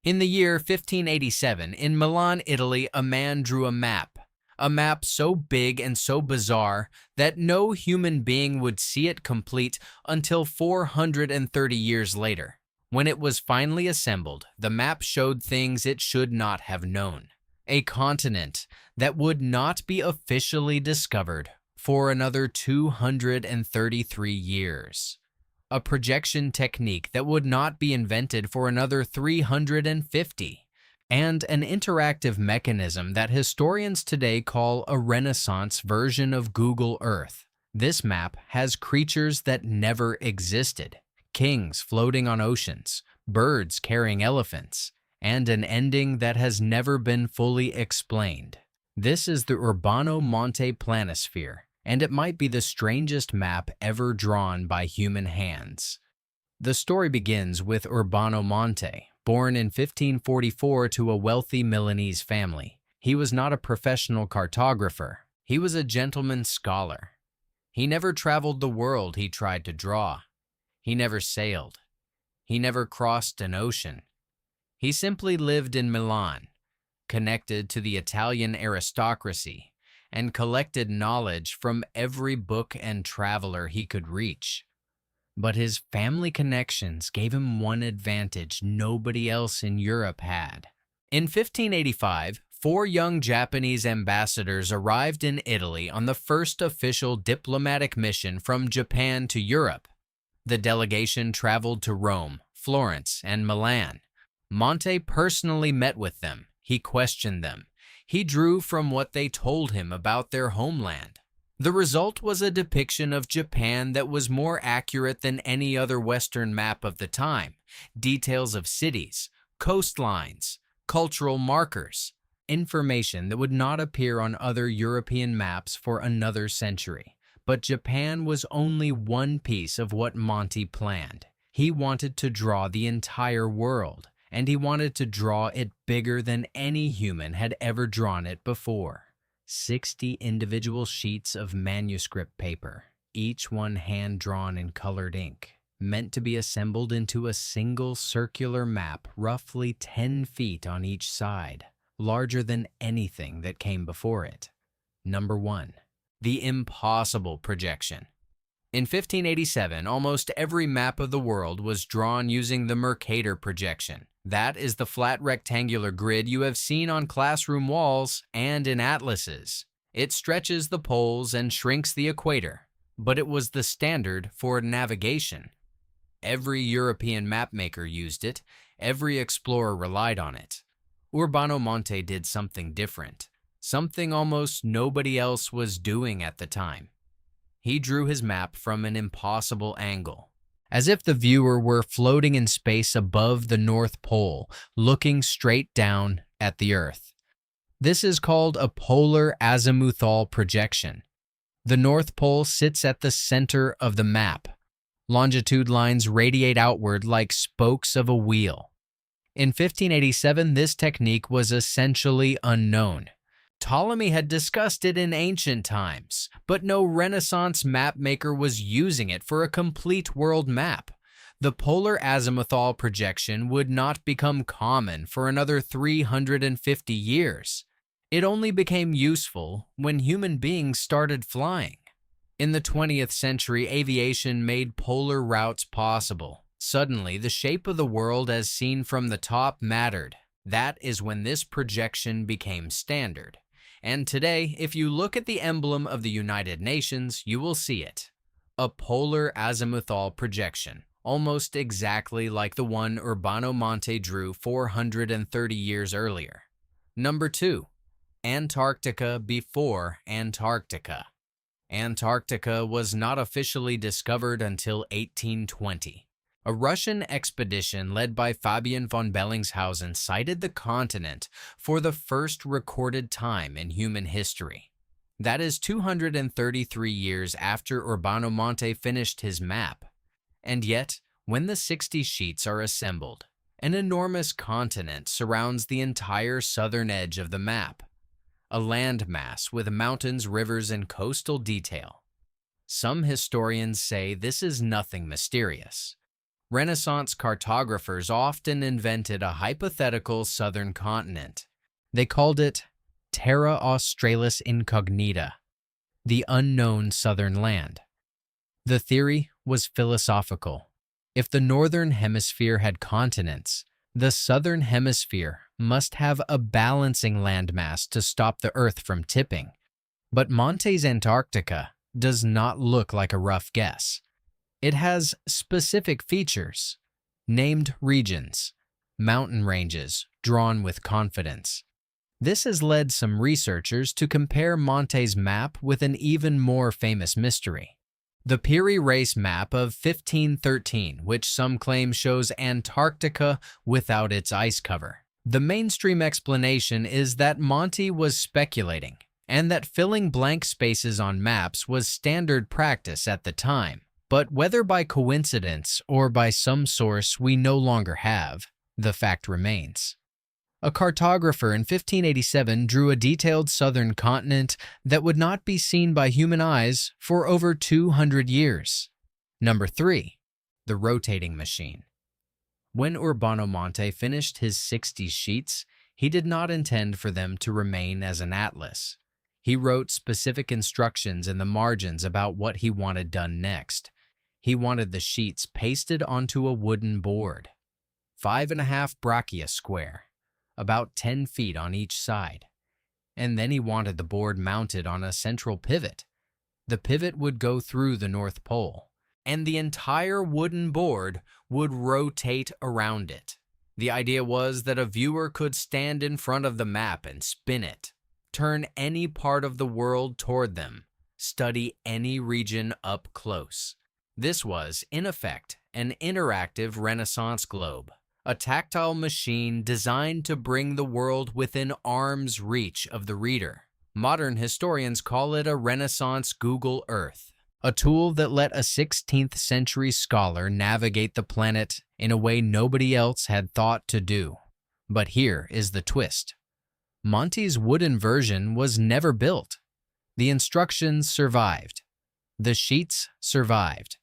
In the year 1587, in Milan, Italy, a man drew a map so big and so bizarre that no human being would see it complete until 430 years later. When it was finally assembled, the map showed things it should not have known. A continent that would not be officially discovered for another 233 years. A projection technique that would not be invented for another 350, and an interactive mechanism that historians today call a Renaissance version of Google Earth. This map has creatures that never existed, kings floating on oceans, birds carrying elephants, and an ending that has never been fully explained. This is the Urbano Monte Planisphere, and it might be the strangest map ever drawn by human hands. The story begins with Urbano Monte, born in 1544 to a wealthy Milanese family. He was not a professional cartographer. He was a gentleman scholar. He never traveled the world he tried to draw. He never sailed. He never crossed an ocean. He simply lived in Milan, connected to the Italian aristocracy, and collected knowledge from every book and traveler he could reach. But his family connections gave him one advantage nobody else in Europe had. In 1585, 4 young Japanese ambassadors arrived in Italy on the first official diplomatic mission from Japan to Europe. The delegation traveled to Rome, Florence, and Milan. Monte personally met with them. He questioned them. He drew from what they told him about their homeland. The result was a depiction of Japan that was more accurate than any other Western map of the time. Details of cities, coastlines, cultural markers, information that would not appear on other European maps for another century. But Japan was only one piece of what Monte planned. He wanted to draw the entire world, and he wanted to draw it bigger than any human had ever drawn it before. 60 individual sheets of manuscript paper, each one hand-drawn in colored ink, meant to be assembled into a single circular map roughly 10 feet on each side, larger than anything that came before it. Number 1. The impossible projection. In 1587, almost every map of the world was drawn using the Mercator projection. That is the flat rectangular grid you have seen on classroom walls and in atlases. It stretches the poles and shrinks the equator, but it was the standard for navigation. Every European mapmaker used it. Every explorer relied on it. Urbano Monte did something different, something almost nobody else was doing at the time. He drew his map from an impossible angle, as if the viewer were floating in space above the North Pole, looking straight down at the Earth. This is called a polar azimuthal projection. The North Pole sits at the center of the map. Longitude lines radiate outward like spokes of a wheel. In 1587, this technique was essentially unknown. Ptolemy had discussed it in ancient times, but no Renaissance mapmaker was using it for a complete world map. The polar azimuthal projection would not become common for another 350 years. It only became useful when human beings started flying. In the 20th century, aviation made polar routes possible. Suddenly, the shape of the world as seen from the top mattered. That is when this projection became standard. And today, if you look at the emblem of the United Nations, you will see it. A polar azimuthal projection, almost exactly like the one Urbano Monte drew 430 years earlier. Number 2. Antarctica before Antarctica. Antarctica was not officially discovered until 1820. A Russian expedition led by Fabian von Bellingshausen sighted the continent for the first recorded time in human history. That is 233 years after Urbano Monte finished his map. And yet, when the 60 sheets are assembled, an enormous continent surrounds the entire southern edge of the map. A landmass with mountains, rivers, and coastal detail. Some historians say this is nothing mysterious. Renaissance cartographers often invented a hypothetical southern continent. They called it Terra Australis Incognita, the unknown southern land. The theory was philosophical. If the northern hemisphere had continents, the southern hemisphere must have a balancing landmass to stop the Earth from tipping. But Monte's Antarctica does not look like a rough guess. It has specific features, named regions, mountain ranges drawn with confidence. This has led some researchers to compare Monte's map with an even more famous mystery, the Piri Reis map of 1513, which some claim shows Antarctica without its ice cover. The mainstream explanation is that Monte was speculating, and that filling blank spaces on maps was standard practice at the time. But whether by coincidence or by some source we no longer have, the fact remains. A cartographer in 1587 drew a detailed southern continent that would not be seen by human eyes for over 200 years. Number 3. The rotating machine. When Urbano Monte finished his 60 sheets, he did not intend for them to remain as an atlas. He wrote specific instructions in the margins about what he wanted done next. He wanted the sheets pasted onto a wooden board, 5.5 brachia square, about 10 feet on each side. And then he wanted the board mounted on a central pivot. The pivot would go through the North Pole, and the entire wooden board would rotate around it. The idea was that a viewer could stand in front of the map and spin it, turn any part of the world toward them, study any region up close. This was, in effect, an interactive Renaissance globe, a tactile machine designed to bring the world within arm's reach of the reader. Modern historians call it a Renaissance Google Earth, a tool that let a 16th century scholar navigate the planet in a way nobody else had thought to do. But here is the twist. Monte's wooden version was never built. The instructions survived. The sheets survived.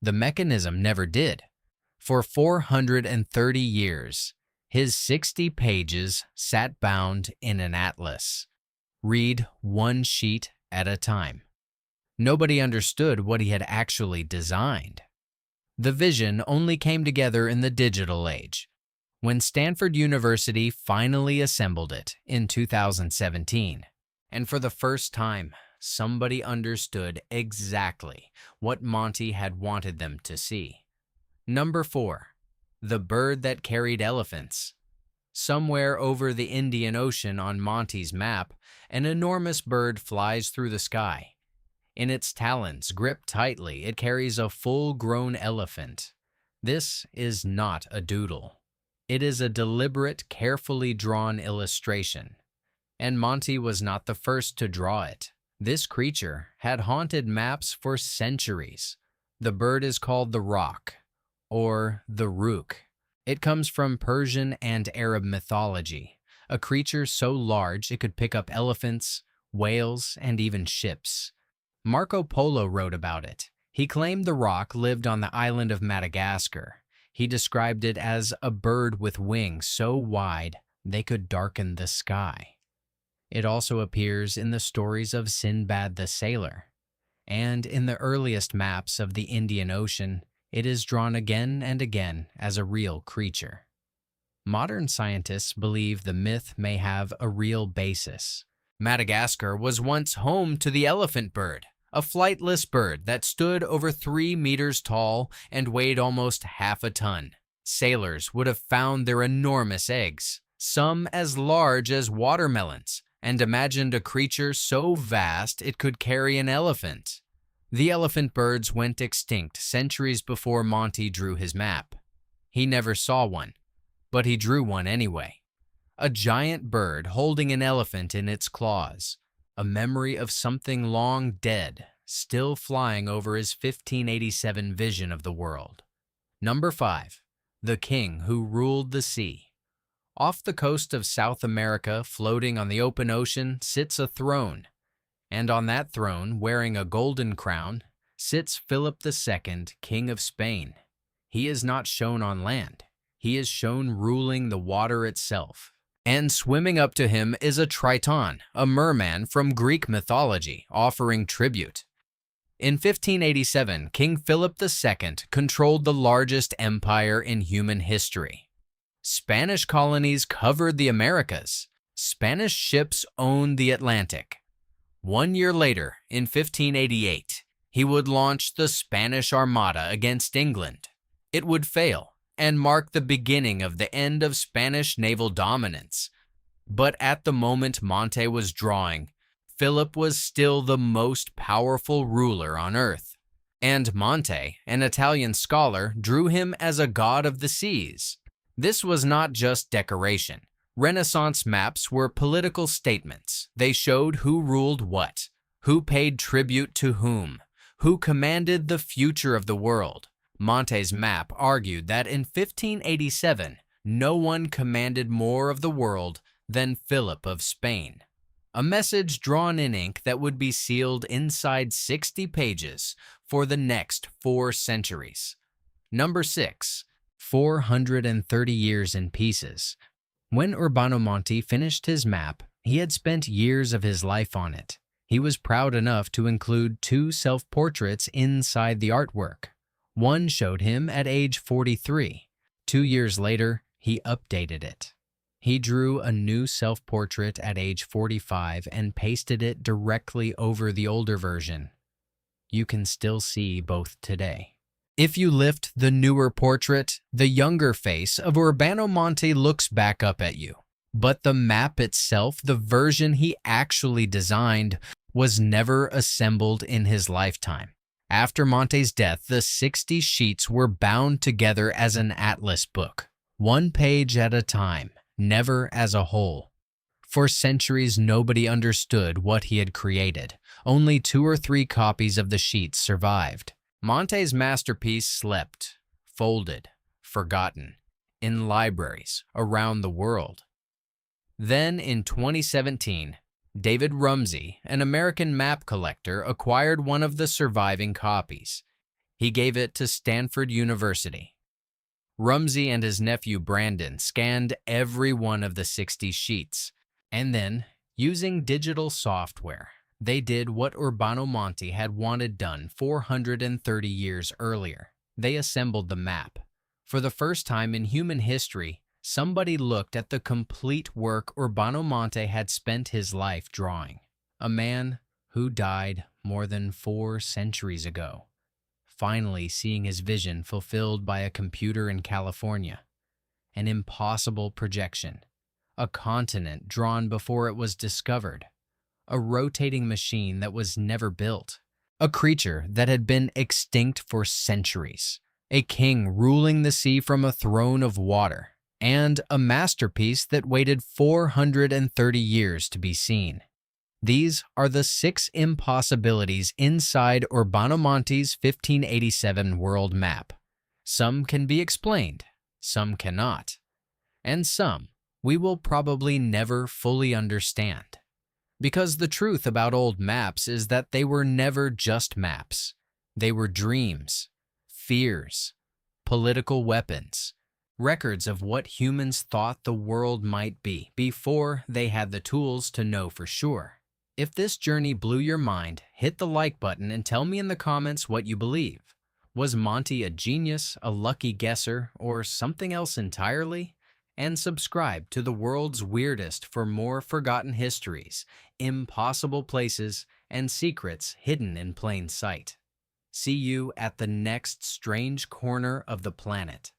The mechanism never did. For 430 years, his 60 pages sat bound in an atlas. Read one sheet at a time. Nobody understood what he had actually designed. The vision only came together in the digital age, when Stanford University finally assembled it in 2017. And for the first time, somebody understood exactly what Monte had wanted them to see. Number 4. The bird that carried elephants. Somewhere over the Indian Ocean on Monte's map, an enormous bird flies through the sky. In its talons, gripped tightly, it carries a full-grown elephant. This is not a doodle. It is a deliberate, carefully drawn illustration. And Monte was not the first to draw it. This creature had haunted maps for centuries. The bird is called the roc, or the rook. It comes from Persian and Arab mythology, a creature so large it could pick up elephants, whales, and even ships. Marco Polo wrote about it. He claimed the roc lived on the island of Madagascar. He described it as a bird with wings so wide they could darken the sky. It also appears in the stories of Sinbad the Sailor, and in the earliest maps of the Indian Ocean, it is drawn again and again as a real creature. Modern scientists believe the myth may have a real basis. Madagascar was once home to the elephant bird, a flightless bird that stood over 3 meters tall and weighed almost half a ton. Sailors would have found their enormous eggs, some as large as watermelons, and imagined a creature so vast it could carry an elephant. The elephant birds went extinct centuries before Monte drew his map. He never saw one, but he drew one anyway. A giant bird holding an elephant in its claws, a memory of something long dead, still flying over his 1587 vision of the world. Number 5. The king who ruled the sea. Off the coast of South America, floating on the open ocean, sits a throne. And on that throne, wearing a golden crown, sits Philip II, King of Spain. he is not shown on land. He is shown ruling the water itself. And swimming up to him is a Triton, a merman from Greek mythology, offering tribute. In 1587, King Philip II controlled the largest empire in human history. Spanish colonies covered the Americas. Spanish ships owned the Atlantic. 1 year later, in 1588, he would launch the Spanish Armada against England. It would fail and mark the beginning of the end of Spanish naval dominance. But at the moment Monte was drawing, Philip was still the most powerful ruler on earth. And Monte, an Italian scholar, drew him as a god of the seas. This was not just decoration. Renaissance maps were political statements. They showed who ruled what, who paid tribute to whom, who commanded the future of the world. Monte's map argued that in 1587, no one commanded more of the world than Philip of Spain. A message drawn in ink that would be sealed inside 60 pages for the next 4 centuries. Number 6. 430 years in pieces. When Urbano Monti finished his map, he had spent years of his life on it. He was proud enough to include 2 self-portraits inside the artwork. One showed him at age 43. 2 years later, he updated it. He drew a new self-portrait at age 45 and pasted it directly over the older version. You can still see both today. If you lift the newer portrait, the younger face of Urbano Monti looks back up at you. But the map itself, the version he actually designed, was never assembled in his lifetime. After Monte's death, the 60 sheets were bound together as an atlas book, 1 page at a time, never as a whole. For centuries, nobody understood what he had created. Only 2 or 3 copies of the sheets survived. Monte's masterpiece slept, folded, forgotten, in libraries around the world. Then, in 2017, David Rumsey, an American map collector, acquired one of the surviving copies. He gave it to Stanford University. Rumsey and his nephew Brandon scanned every one of the 60 sheets, and then, using digital software, they did what Urbano Monti had wanted done 430 years earlier. They assembled the map. For the first time in human history, somebody looked at the complete work Urbano Monti had spent his life drawing. A man who died more than 4 centuries ago, finally seeing his vision fulfilled by a computer in California. An impossible projection. A continent drawn before it was discovered. A rotating machine that was never built. A creature that had been extinct for centuries. A king ruling the sea from a throne of water. And a masterpiece that waited 430 years to be seen. These are the 6 impossibilities inside Urbano Monti's 1587 world map. Some can be explained, some cannot, and some we will probably never fully understand. Because the truth about old maps is that they were never just maps. They were dreams, fears, political weapons, records of what humans thought the world might be before they had the tools to know for sure. If this journey blew your mind, hit the like button and tell me in the comments what you believe. Was Monty a genius, a lucky guesser, or something else entirely? And subscribe to the world's weirdest for more forgotten histories, impossible places, and secrets hidden in plain sight. See you at the next strange corner of the planet.